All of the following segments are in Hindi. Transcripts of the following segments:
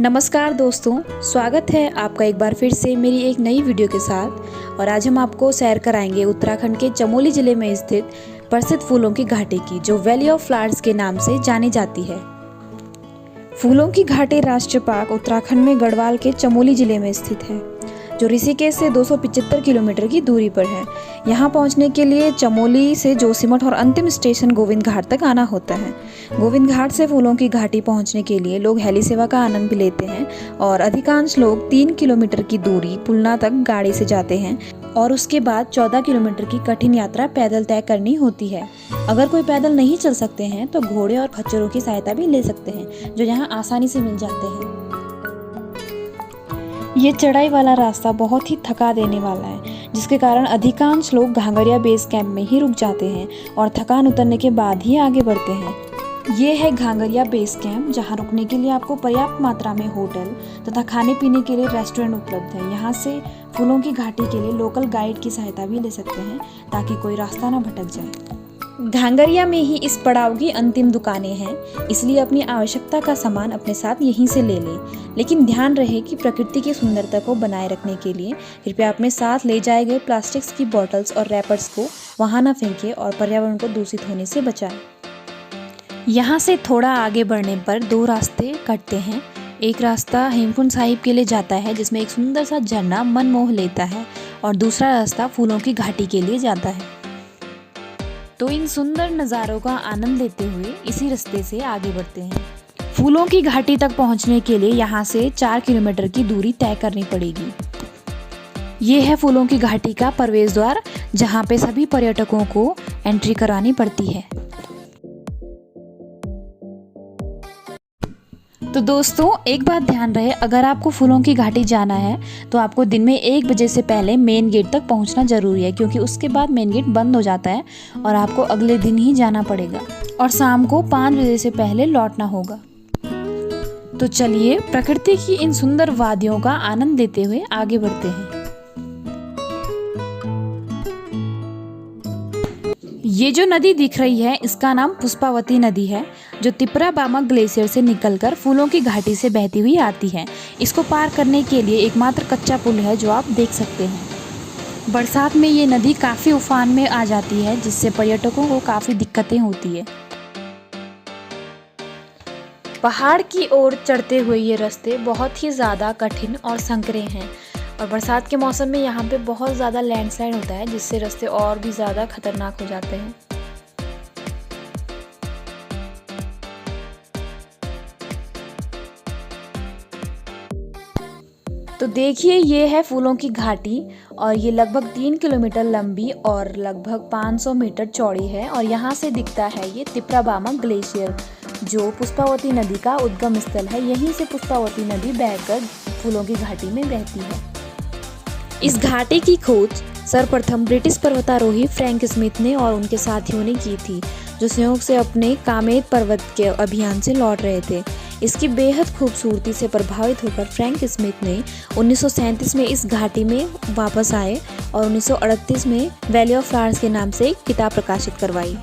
नमस्कार दोस्तों, स्वागत है आपका एक बार फिर से मेरी एक नई वीडियो के साथ। और आज हम आपको सैर कराएंगे उत्तराखंड के चमोली ज़िले में स्थित प्रसिद्ध फूलों की घाटी की, जो वैली ऑफ फ्लावर्स के नाम से जानी जाती है। फूलों की घाटी राष्ट्रीय पार्क उत्तराखंड में गढ़वाल के चमोली ज़िले में स्थित है, जो ऋषिकेश से 275 किलोमीटर की दूरी पर है। यहाँ पहुँचने के लिए चमोली से जोशीमठ और अंतिम स्टेशन गोविंद घाट तक आना होता है। गोविंद घाट से फूलों की घाटी पहुँचने के लिए लोग हेली सेवा का आनंद भी लेते हैं और अधिकांश लोग 3 किलोमीटर की दूरी पुलना तक गाड़ी से जाते हैं और उसके बाद 14 किलोमीटर की कठिन यात्रा पैदल तय करनी होती है। अगर कोई पैदल नहीं चल सकते हैं तो घोड़े और खच्चरों की सहायता भी ले सकते हैं, जो यहाँ आसानी से मिल जाते हैं। ये चढ़ाई वाला रास्ता बहुत ही थका देने वाला है, जिसके कारण अधिकांश लोग घांगरिया बेस कैंप में ही रुक जाते हैं और थकान उतरने के बाद ही आगे बढ़ते हैं। ये है घांगरिया बेस कैंप, जहाँ रुकने के लिए आपको पर्याप्त मात्रा में होटल तथा खाने पीने के लिए रेस्टोरेंट उपलब्ध है। यहाँ से फूलों की घाटी के लिए लोकल गाइड की सहायता भी ले सकते हैं, ताकि कोई रास्ता ना भटक जाए। घांगरिया में ही इस पड़ाव की अंतिम दुकानें हैं, इसलिए अपनी आवश्यकता का सामान अपने साथ यहीं से ले लें। लेकिन ध्यान रहे कि प्रकृति की सुंदरता को बनाए रखने के लिए कृपया अपने साथ ले जाए गए प्लास्टिक्स की बोतल्स और रैपर्स को वहां न फेंकें और पर्यावरण को दूषित होने से बचाएं। यहाँ से थोड़ा आगे बढ़ने पर 2 रास्ते कटते हैं। एक रास्ता हेमकुंड साहिब के लिए जाता है, जिसमें एक सुंदर सा झरना मन मोह लेता है, और दूसरा रास्ता फूलों की घाटी के लिए जाता है। तो इन सुंदर नज़ारों का आनंद लेते हुए इसी रास्ते से आगे बढ़ते हैं। फूलों की घाटी तक पहुंचने के लिए यहाँ से 4 किलोमीटर की दूरी तय करनी पड़ेगी। ये है फूलों की घाटी का प्रवेश द्वार, जहाँ पे सभी पर्यटकों को एंट्री करानी पड़ती है। तो दोस्तों, एक बात ध्यान रहे, अगर आपको फूलों की घाटी जाना है तो आपको दिन में 1 बजे से पहले मेन गेट तक पहुंचना जरूरी है, क्योंकि उसके बाद मेन गेट बंद हो जाता है और आपको अगले दिन ही जाना पड़ेगा और शाम को 5 बजे से पहले लौटना होगा। तो चलिए प्रकृति की इन सुंदर वादियों का आनंद लेते हुए आगे बढ़ते हैं। ये जो नदी दिख रही है, इसका नाम पुष्पावती नदी है, जो तिपरा बामक ग्लेशियर से निकलकर फूलों की घाटी से बहती हुई आती है। इसको पार करने के लिए एकमात्र कच्चा पुल है, जो आप देख सकते हैं। बरसात में ये नदी काफ़ी उफान में आ जाती है, जिससे पर्यटकों को काफ़ी दिक्कतें होती है। पहाड़ की ओर चढ़ते हुए ये रास्ते बहुत ही ज़्यादा कठिन और संकरे हैं, और बरसात के मौसम में यहाँ पे बहुत ज़्यादा लैंडस्लाइड होता है, जिससे रास्ते और भी ज़्यादा खतरनाक हो जाते हैं। तो देखिए, ये है फूलों की घाटी, और ये लगभग 3 किलोमीटर लंबी और लगभग 500 मीटर चौड़ी है। और यहाँ से दिखता है ये तिपरा बामक ग्लेशियर, जो पुष्पावती नदी का उद्गम स्थल है। यहीं से पुष्पावती नदी बहकर फूलों की घाटी में बहती है। इस घाटी की खोज सर्वप्रथम ब्रिटिश पर्वतारोही फ्रैंक स्मिथ ने और उनके साथियों ने की थी, जो संयोग से अपने कामेत पर्वत के अभियान से लौट रहे थे। इसकी बेहद खूबसूरती से प्रभावित होकर फ्रैंक स्मिथ ने 1937 में इस घाटी में वापस आए और 1938 में वैली ऑफ फ्लावर्स के नाम से एक किताब प्रकाशित करवाई।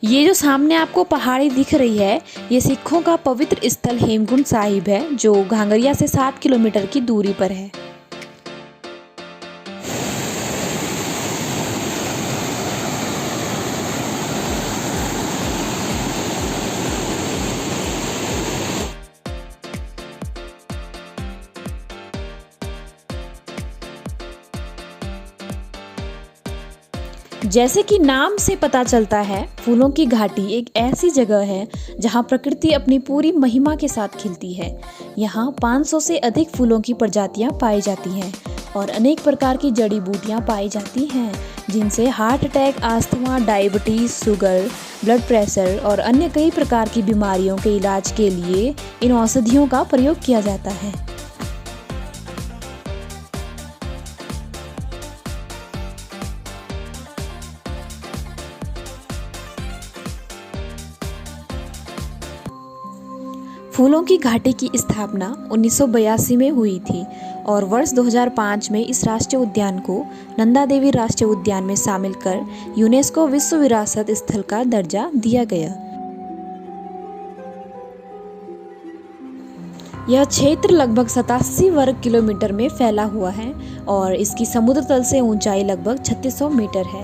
ये जो सामने आपको पहाड़ी दिख रही है, ये सिखों का पवित्र स्थल हेमकुंड साहिब है, जो घांगरिया से 7 किलोमीटर की दूरी पर है। जैसे कि नाम से पता चलता है, फूलों की घाटी एक ऐसी जगह है जहां प्रकृति अपनी पूरी महिमा के साथ खिलती है। यहां 500 से अधिक फूलों की प्रजातियां पाई जाती हैं और अनेक प्रकार की जड़ी बूटियां पाई जाती हैं, जिनसे heart attack, asthma, diabetes, sugar, blood pressure और अन्य कई प्रकार की बीमारियों के इलाज के लिए इन औषधियों का प्रयोग किया जाता है। फूलों की घाटी की स्थापना 1982 में हुई थी और वर्ष 2005 में इस राष्ट्रीय उद्यान को नंदा देवी राष्ट्रीय उद्यान में शामिल कर यूनेस्को विश्व विरासत स्थल का दर्जा दिया गया। यह क्षेत्र लगभग 87 वर्ग किलोमीटर में फैला हुआ है और इसकी समुद्र तल से ऊंचाई लगभग 3600 मीटर है।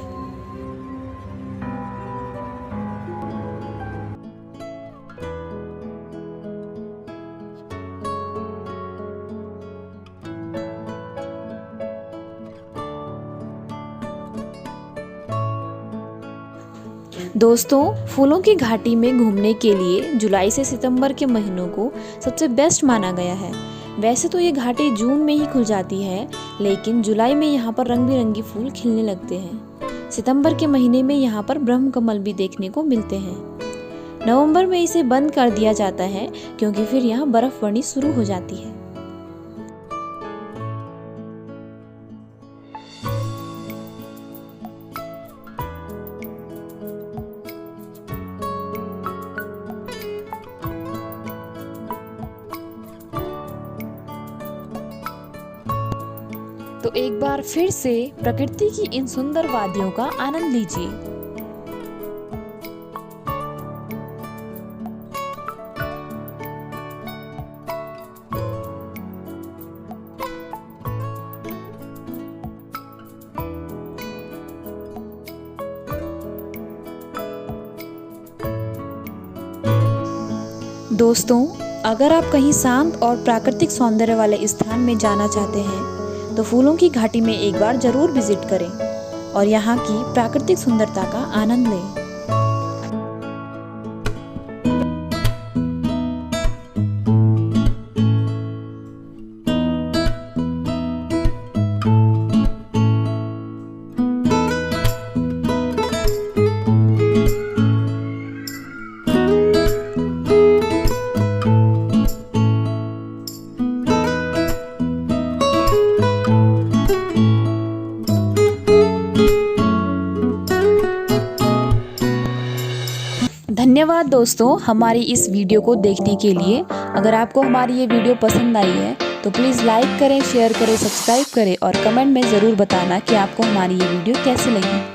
दोस्तों, फूलों की घाटी में घूमने के लिए जुलाई से सितंबर के महीनों को सबसे बेस्ट माना गया है। वैसे तो ये घाटी जून में ही खुल जाती है, लेकिन जुलाई में यहाँ पर रंग बिरंगी फूल खिलने लगते हैं। सितंबर के महीने में यहाँ पर ब्रह्मकमल भी देखने को मिलते हैं। नवंबर में इसे बंद कर दिया जाता है क्योंकि फिर यहाँ बर्फ पड़नी शुरू हो जाती है। तो एक बार फिर से प्रकृति की इन सुंदर वादियों का आनंद लीजिए। दोस्तों, अगर आप कहीं शांत और प्राकृतिक सौंदर्य वाले स्थान में जाना चाहते हैं तो फूलों की घाटी में एक बार जरूर विजिट करें और यहाँ की प्राकृतिक सुंदरता का आनंद लें। धन्यवाद दोस्तों हमारी इस वीडियो को देखने के लिए। अगर आपको हमारी ये वीडियो पसंद आई है तो प्लीज़ लाइक करें, शेयर करें, सब्सक्राइब करें और कमेंट में ज़रूर बताना कि आपको हमारी ये वीडियो कैसी लगी।